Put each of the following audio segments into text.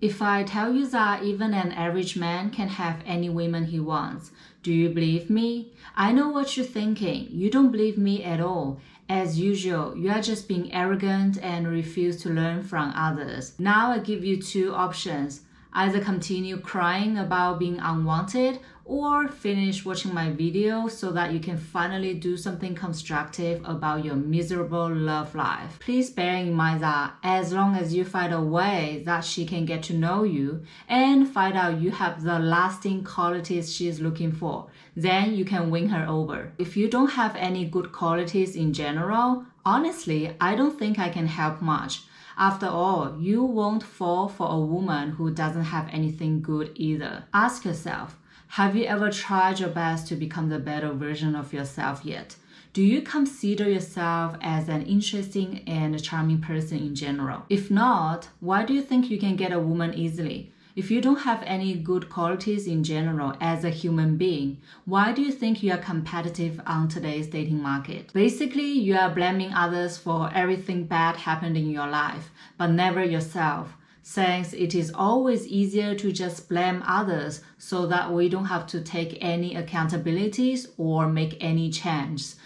If I tell you that even an average man can have any woman he wants, do you believe me? I know what you're thinking. You don't believe me at all. As usual, you are just being arrogant and refuse to learn from others. Now I give you two options. Either continue crying about being unwanted or finish watching my video so that you can finally do something constructive about your miserable love life. Please bear in mind that as long as you find a way that she can get to know you and find out you have the lasting qualities she is looking for, then you can win her over. If you don't have any good qualities in general, honestly, I don't think I can help much. After all, you won't fall for a woman who doesn't have anything good either. Ask yourself, have you ever tried your best to become the better version of yourself yet? Do you consider yourself as an interesting and charming person in general? If not, why do you think you can get a woman easily? If you don't have any good qualities in general as a human being, why do you think you are competitive on today's dating market? Basically, you are blaming others for everything bad happened in your life, but never yourself, since it is always easier to just blame others so that we don't have to take any accountabilities or make any changes.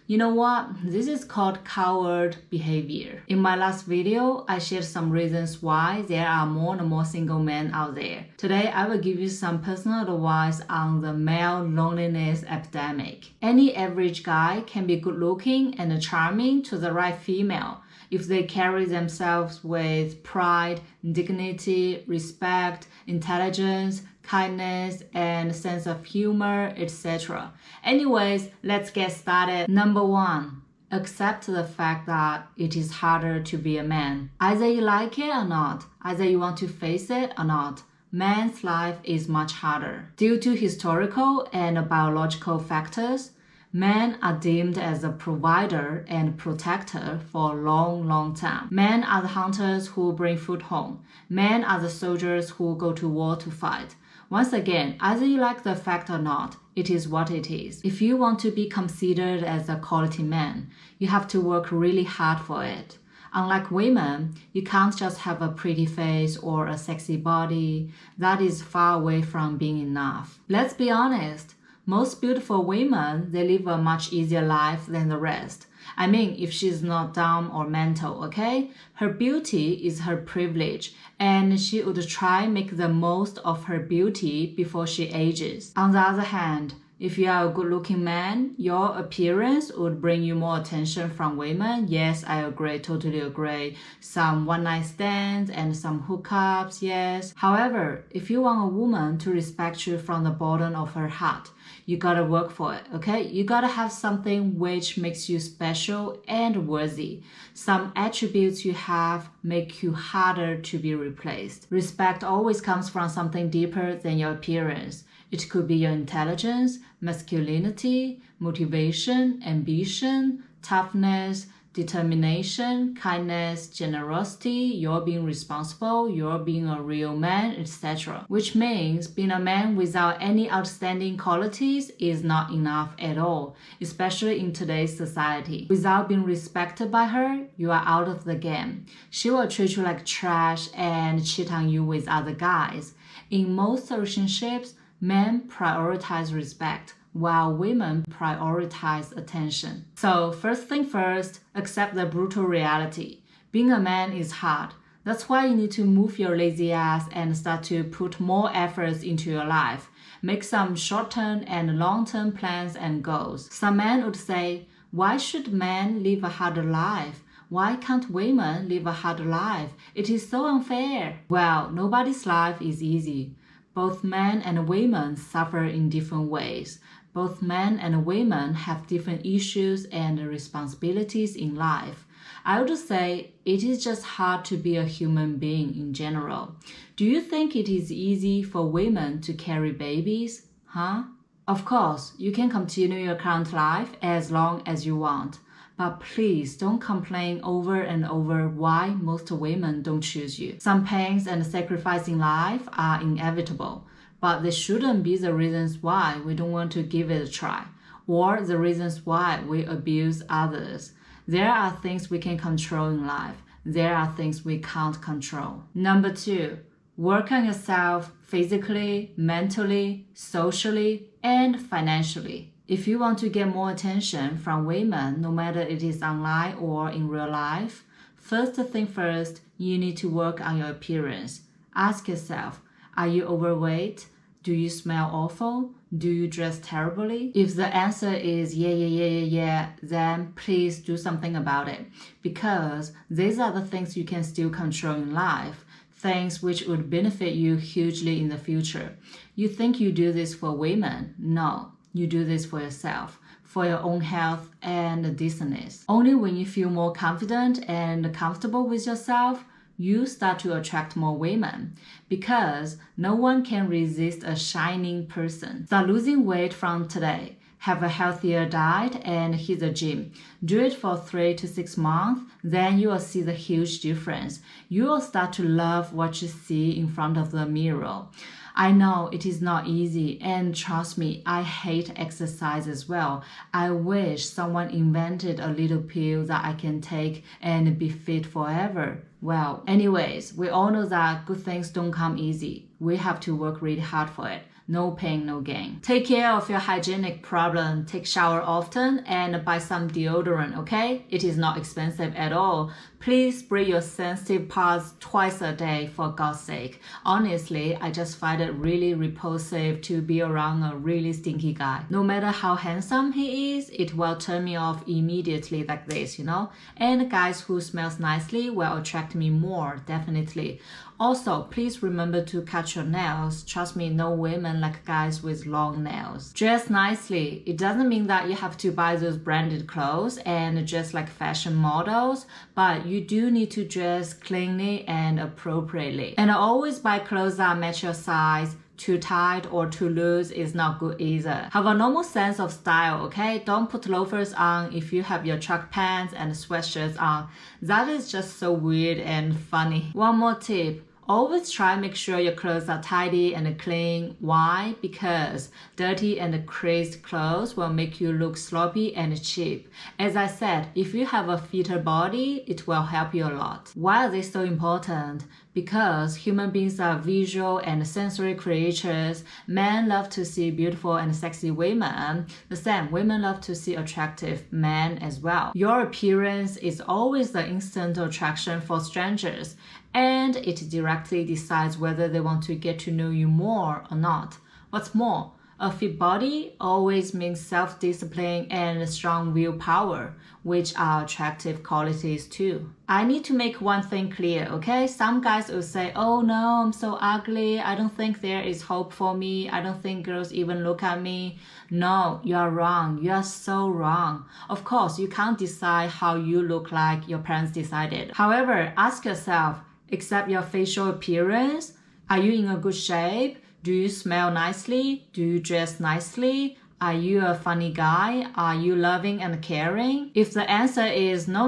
You know what? This is called coward behavior. In my last video, I shared some reasons why there are more and more single men out there. Today, I will give you some personal advice on the male loneliness epidemic. Any average guy can be good looking and charming to the right female if they carry themselves with pride, dignity, respect, intelligence, kindness, and sense of humor, etc. Anyways, let's get started. Number 1. Accept the fact that it is harder to be a man. Either you like it or not, either you want to face it or not, man's life is much harder. Due to historical and biological factors, men are deemed as a provider and protector for a long time. Men are the hunters who bring food home. Men are the soldiers who go to war to fight. Once again, either you like the fact or not, it is what it is. If you want to be considered as a quality man, you have to work really hard for it. Unlike women, you can't just have a pretty face or a sexy body. That is far away from being enough. Let's be honest. Most beautiful women, they live a much easier life than the rest. I mean, if she's not dumb or mental, okay? Her beauty is her privilege, and she would try make the most of her beauty before she ages. On the other hand, if you are a good-looking man, your appearance would bring you more attention from women. Yes, I agree, totally agree. Some one-night stands and some hookups, yes. However, if you want a woman to respect you from the bottom of her heart, you gotta work for it, okay? You gotta have something which makes you special and worthy. Some attributes you have make you harder to be replaced. Respect always comes from something deeper than your appearance. It could be your intelligence, masculinity, motivation, ambition, toughness, determination, kindness, generosity, you're being responsible, you're being a real man, etc. Which means being a man without any outstanding qualities is not enough at all, especially in today's society. Without being respected by her, you are out of the game. She will treat you like trash and cheat on you with other guys. In most relationships, men prioritize respect, while women prioritize attention. So first thing first, accept the brutal reality. Being a man is hard. That's why you need to move your lazy ass and start to put more efforts into your life. Make some short-term and long-term plans and goals. Some men would say, why should men live a harder life? Why can't women live a harder life? It is so unfair. Well, nobody's life is easy. Both men and women suffer in different ways. Both men and women have different issues and responsibilities in life. I would say it is just hard to be a human being in general. Do you think it is easy for women to carry babies? Huh? Of course, you can continue your current life as long as you want. But please don't complain over and over why most women don't choose you. Some pains and sacrifices in life are inevitable, but they shouldn't be the reasons why we don't want to give it a try, or the reasons why we abuse others. There are things we can control in life. There are things we can't control. Number 2, Work on yourself physically, mentally, socially, and financially. If you want to get more attention from women, no matter it is online or in real life, first thing first, you need to work on your appearance. Ask yourself, are you overweight? Do you smell awful? Do you dress terribly? If the answer is yeah, then please do something about it. Because these are the things you can still control in life, things which would benefit you hugely in the future. You think you do this for women? No, you do this for yourself, for your own health and decentness. Only when you feel more confident and comfortable with yourself, you start to attract more women, because no one can resist a shining person. Start losing weight from today. Have a healthier diet and hit the gym. Do it for 3 to 6 months, then you will see the huge difference. You will start to love what you see in front of the mirror. I know it is not easy, and trust me, I hate exercise as well. I wish someone invented a little pill that I can take and be fit forever. Well, anyways, we all know that good things don't come easy. We have to work really hard for it. No pain, no gain. Take care of your hygienic problem. Take shower often and buy some deodorant, okay? It is not expensive at all. Please spray your sensitive parts twice a day, for God's sake. Honestly, I just find it really repulsive to be around a really stinky guy. No matter how handsome he is, it will turn me off immediately like this, you know? And guys who smells nicely will attract me more, definitely. Also, please remember to cut your nails. Trust me, no women like guys with long nails. Dress nicely. It doesn't mean that you have to buy those branded clothes and dress like fashion models, but you do need to dress cleanly and appropriately. And always buy clothes that match your size. Too tight or too loose is not good either. Have a normal sense of style, okay? Don't put loafers on if you have your truck pants and sweatshirts on. That is just so weird and funny. One more tip. Always try to make sure your clothes are tidy and clean. Why? Because dirty and creased clothes will make you look sloppy and cheap. As I said, if you have a fitter body, it will help you a lot. Why are they so important? Because human beings are visual and sensory creatures. Men love to see beautiful and sexy women. The same, women love to see attractive men as well. Your appearance is always the instant attraction for strangers, and it directly decides whether they want to get to know you more or not. What's more, a fit body always means self-discipline and strong willpower, which are attractive qualities too. I need to make one thing clear, okay? Some guys will say, oh no, I'm so ugly. I don't think there is hope for me. I don't think girls even look at me. No, you are wrong. You are so wrong. Of course, you can't decide how you look like your parents decided. However, ask yourself, except your facial appearance, are you in a good shape? Do you smell nicely? Do you dress nicely? Are you a funny guy? Are you loving and caring? If the answer is no,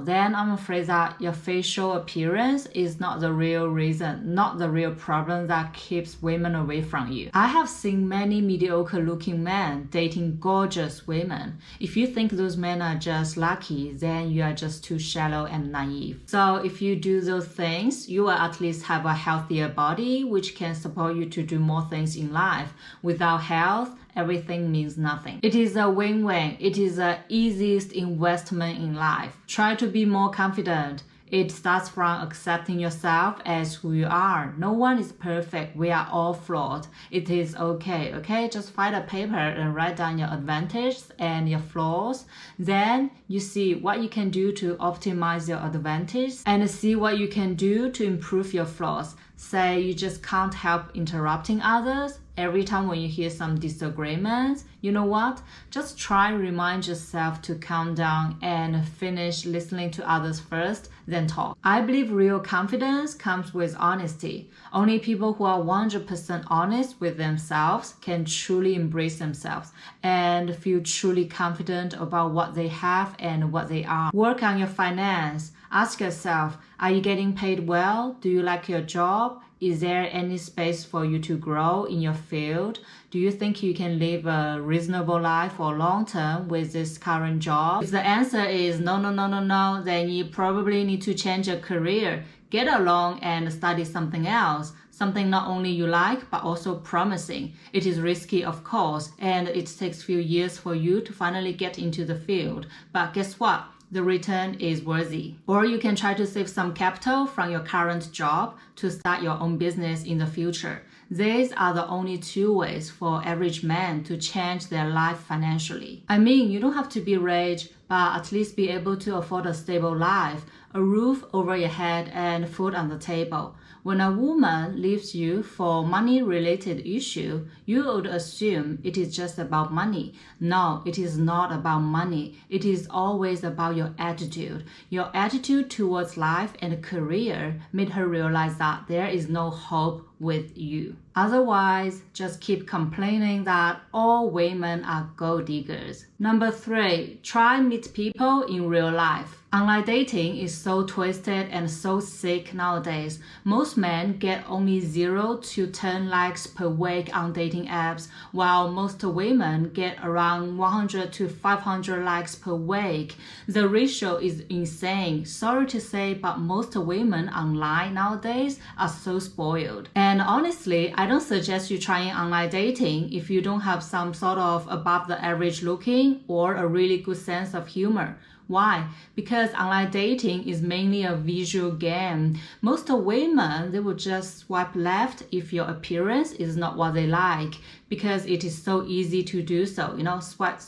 then I'm afraid that your facial appearance is not the real reason, not the real problem that keeps women away from you. I have seen many mediocre looking men dating gorgeous women. If you think those men are just lucky, then you are just too shallow and naive. So if you do those things, you will at least have a healthier body, which can support you to do more things in life. Without health, everything means nothing. It is a win-win. It is the easiest investment in life. Try to be more confident. It starts from accepting yourself as who you are. No one is perfect. We are all flawed. It is okay, okay? Just find a paper and write down your advantages and your flaws. Then you see what you can do to optimize your advantage and see what you can do to improve your flaws. Say you just can't help interrupting others. Every time when you hear some disagreements, you know what? Just try and remind yourself to calm down and finish listening to others first, then talk. I believe real confidence comes with honesty. Only people who are 100% honest with themselves can truly embrace themselves and feel truly confident about what they have and what they are. Work on your finance. Ask yourself, are you getting paid well? Do you like your job? Is there any space for you to grow in your field? Do you think you can live a reasonable life for long term with this current job? If the answer is no, then you probably need to change your career. Get along and study something else. Something not only you like, but also promising. It is risky, of course, and it takes few years for you to finally get into the field. But guess what? The return is worthy. Or you can try to save some capital from your current job to start your own business in the future. These are the only two ways for average men to change their life financially. I mean, you don't have to be rich, but at least be able to afford a stable life, a roof over your head, and food on the table. When a woman leaves you for money-related issue, you would assume it is just about money. No, it is not about money. It is always about your attitude. Your attitude towards life and career made her realize that there is no hope with you. Otherwise, just keep complaining that all women are gold diggers. Number 3, try meet people in real life. Online dating is so twisted and so sick nowadays. Most men get only 0 to 10 likes per week on dating apps, while most women get around 100 to 500 likes per week. The ratio is insane. Sorry to say, but most women online nowadays are so spoiled. And honestly, I don't suggest you trying online dating if you don't have some sort of above the average looking or a really good sense of humor. Why? Because online dating is mainly a visual game. Most women, they will just swipe left if your appearance is not what they like, because it is so easy to do so, swipe.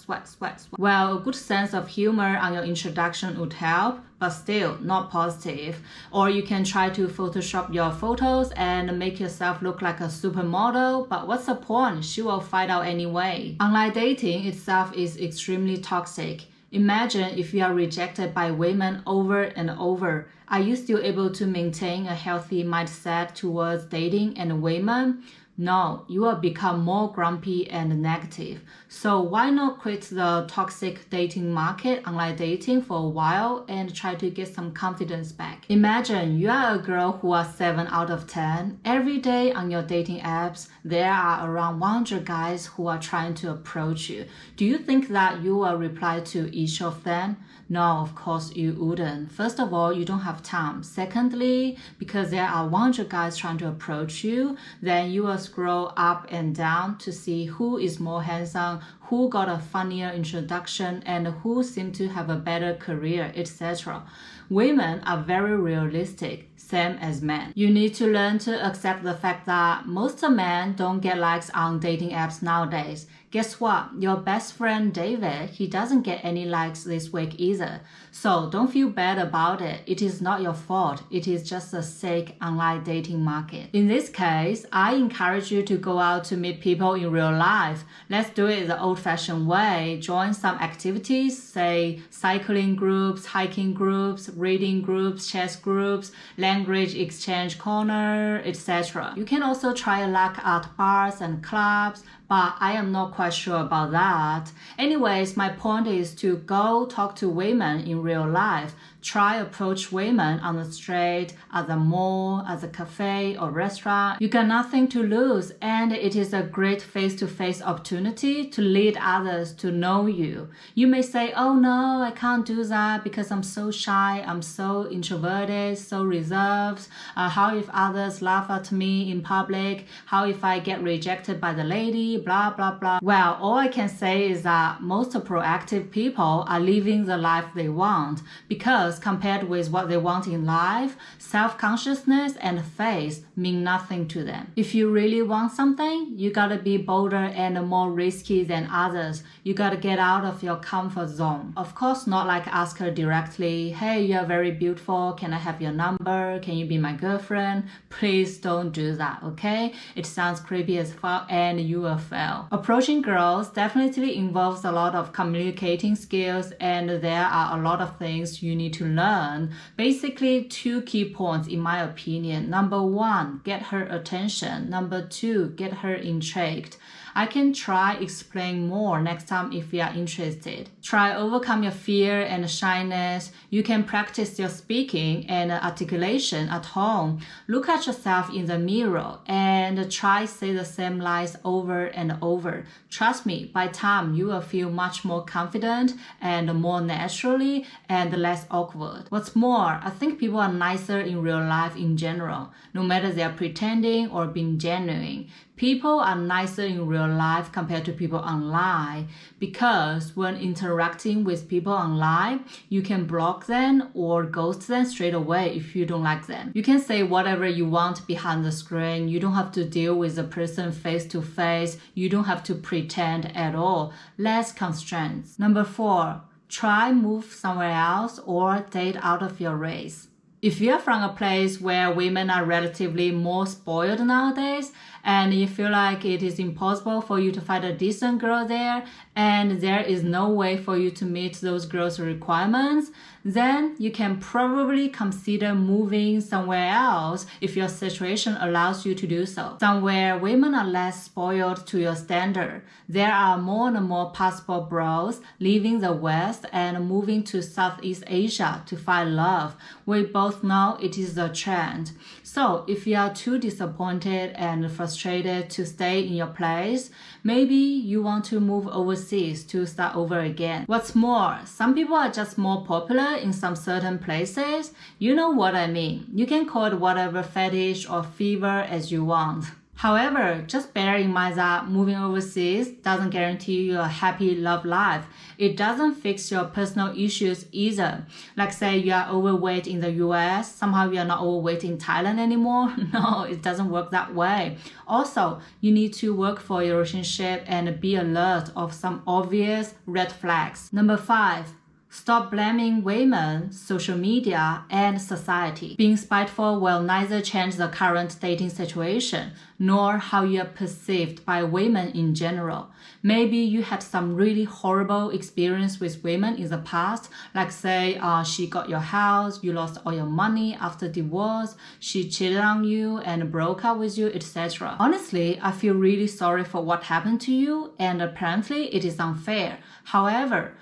Well, a good sense of humor on your introduction would help, but still not positive. Or you can try to Photoshop your photos and make yourself look like a supermodel, but what's the point? She will find out anyway. Online dating itself is extremely toxic. Imagine if you are rejected by women over and over. Are you still able to maintain a healthy mindset towards dating and women? No, you will become more grumpy and negative. So why not quit the toxic dating market, online dating, for a while and try to get some confidence back? Imagine you are a girl who are 7 out of 10. Every day on your dating apps, there are around 100 guys who are trying to approach you. Do you think that you will reply to each of them? No, of course you wouldn't. First of all, you don't have time. Secondly, because there are 100 guys trying to approach you, then you will scroll up and down to see who is more handsome, who got a funnier introduction, and who seemed to have a better career, etc. Women are very realistic, same as men. You need to learn to accept the fact that most men don't get likes on dating apps nowadays. Guess what? Your best friend David, he doesn't get any likes this week either. So don't feel bad about it. It is not your fault. It is just a sick online dating market. In this case, I encourage you to go out to meet people in real life. Let's do it the old-fashioned way. Join some activities, say cycling groups, hiking groups, reading groups, chess groups, language exchange corner, etc. You can also try luck at bars and clubs, but I am not quite sure about that. Anyways, my point is to go talk to women in real life. Try approach women on the street, at the mall, at the cafe or restaurant. You got nothing to lose, and it is a great face-to-face opportunity to lead others to know you. You may say, oh no, I can't do that because I'm so shy, I'm so introverted, so reserved. How if others laugh at me in public? How if I get rejected by the lady? Blah, blah, blah. Well, all I can say is that most proactive people are living the life they want, because compared with what they want in life, self-consciousness and faith mean nothing to them. If you really want something, you gotta be bolder and more risky than others. You gotta get out of your comfort zone. Of course, not like ask her directly, hey, you are very beautiful, can I have your number? Can you be my girlfriend? Please don't do that, okay? It sounds creepy as fuck and you will fail. Approaching girls definitely involves a lot of communicating skills, and there are a lot of things you need to learn. Basically, 2 key points in my opinion. Number 1, get her attention. Number 2, get her intrigued. I can try explain more next time if you are interested. Try overcome your fear and shyness. You can practice your speaking and articulation at home. Look at yourself in the mirror and try say the same lines over and over. Trust me, by time you will feel much more confident and more naturally and less awkward. What's more, I think people are nicer in real life in general, no matter they are pretending or being genuine. People are nicer in real life compared to people online because when interacting with people online, you can block them or ghost them straight away if you don't like them. You can say whatever you want behind the screen. You don't have to deal with the person face to face. You don't have to pretend at all. Less constraints. Number 4, try move somewhere else or date out of your race. If you're from a place where women are relatively more spoiled nowadays, and you feel like it is impossible for you to find a decent girl there, and there is no way for you to meet those girls' requirements, then you can probably consider moving somewhere else if your situation allows you to do so. Somewhere women are less spoiled to your standard. There are more and more passport bros leaving the West and moving to Southeast Asia to find love. We both know it is a trend. So if you are too disappointed and frustrated to stay in your place, maybe you want to move overseas to start over again. What's more, some people are just more popular in some certain places. You know what I mean. You can call it whatever fetish or fever as you want. However, just bear in mind that moving overseas doesn't guarantee you a happy love life. It doesn't fix your personal issues either. Like say you are overweight in the US, somehow you are not overweight in Thailand anymore. No, it doesn't work that way. Also, you need to work for your relationship and be alert of some obvious red flags. Number 5. Stop blaming women, social media, and society. Being spiteful will neither change the current dating situation, nor how you are perceived by women in general. Maybe you had some really horrible experience with women in the past, like say she got your house, you lost all your money after divorce, she cheated on you and broke up with you, etc. Honestly, I feel really sorry for what happened to you, and apparently it is unfair. However,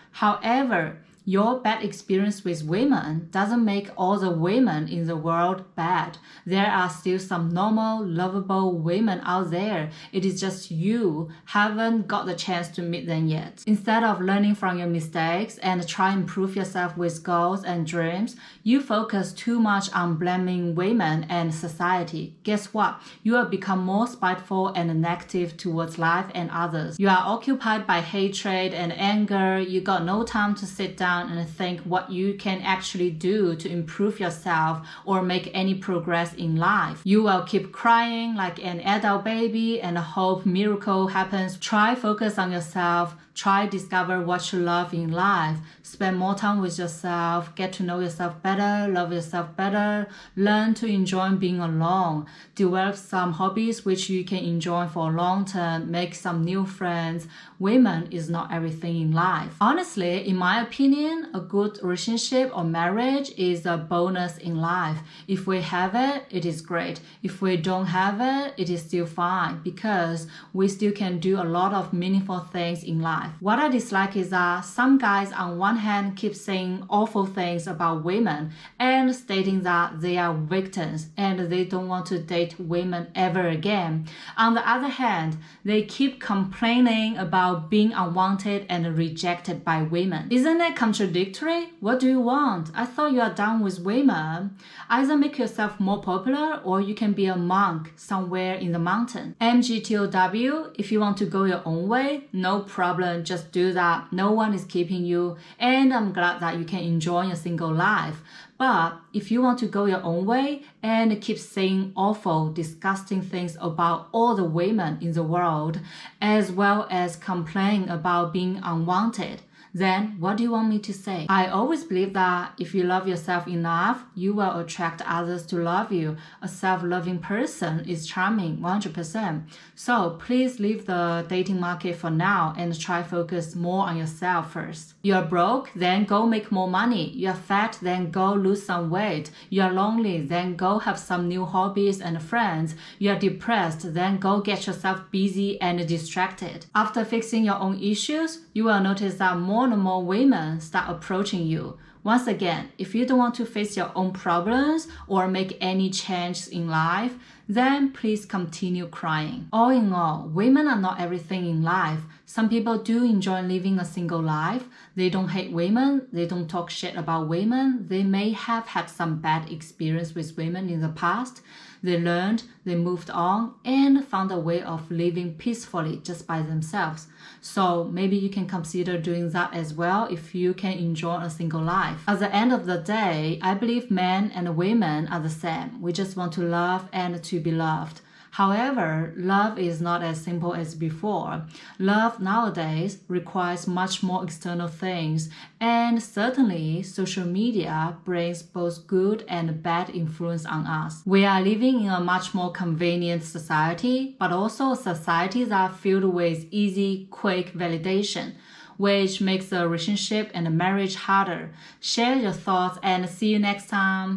your bad experience with women doesn't make all the women in the world bad. There are still some normal, lovable women out there. It is just you haven't got the chance to meet them yet. Instead of learning from your mistakes and try and improve yourself with goals and dreams, you focus too much on blaming women and society. Guess what? You will become more spiteful and negative towards life and others. You are occupied by hatred and anger. You got no time to sit down and think what you can actually do to improve yourself or make any progress in life. You will keep crying like an adult baby and hope miracle happens. Try focus on yourself. Try discover what you love in life. Spend more time with yourself. Get to know yourself better. Love yourself better. Learn to enjoy being alone. Develop some hobbies which you can enjoy for a long term. Make some new friends. Women is not everything in life. Honestly, in my opinion, a good relationship or marriage is a bonus in life. If we have it, it is great. If we don't have it, it is still fine because we still can do a lot of meaningful things in life. What I dislike is that some guys on one hand keep saying awful things about women and stating that they are victims and they don't want to date women ever again. On the other hand, they keep complaining about being unwanted and rejected by women. Isn't that contradictory? What do you want? I thought you are done with women. Either make yourself more popular or you can be a monk somewhere in the mountain. MGTOW, if you want to go your own way, no problem. Just do that. No one is keeping you, and I'm glad that you can enjoy your single life. But if you want to go your own way and keep saying awful, disgusting things about all the women in the world, as well as complain about being unwanted, then what do you want me to say? I always believe that if you love yourself enough, you will attract others to love you. A self-loving person is charming, 100%. So please leave the dating market for now and try focus more on yourself first. You are broke, then go make more money. You are fat, then go lose some weight. You are lonely, then go have some new hobbies and friends. You are depressed, then go get yourself busy and distracted. After fixing your own issues, you will notice that more and more women start approaching you. Once again, if you don't want to face your own problems or make any changes in life, then please continue crying. All in all, women are not everything in life. Some people do enjoy living a single life. They don't hate women. They don't talk shit about women. They may have had some bad experience with women in the past. They learned, they moved on, and found a way of living peacefully just by themselves. So maybe you can consider doing that as well if you can enjoy a single life. At the end of the day, I believe men and women are the same. We just want to love and to be loved. However, love is not as simple as before. Love nowadays requires much more external things, and certainly social media brings both good and bad influence on us. We are living in a much more convenient society, but also a society that is filled with easy, quick validation, which makes a relationship and a marriage harder. Share your thoughts and see you next time.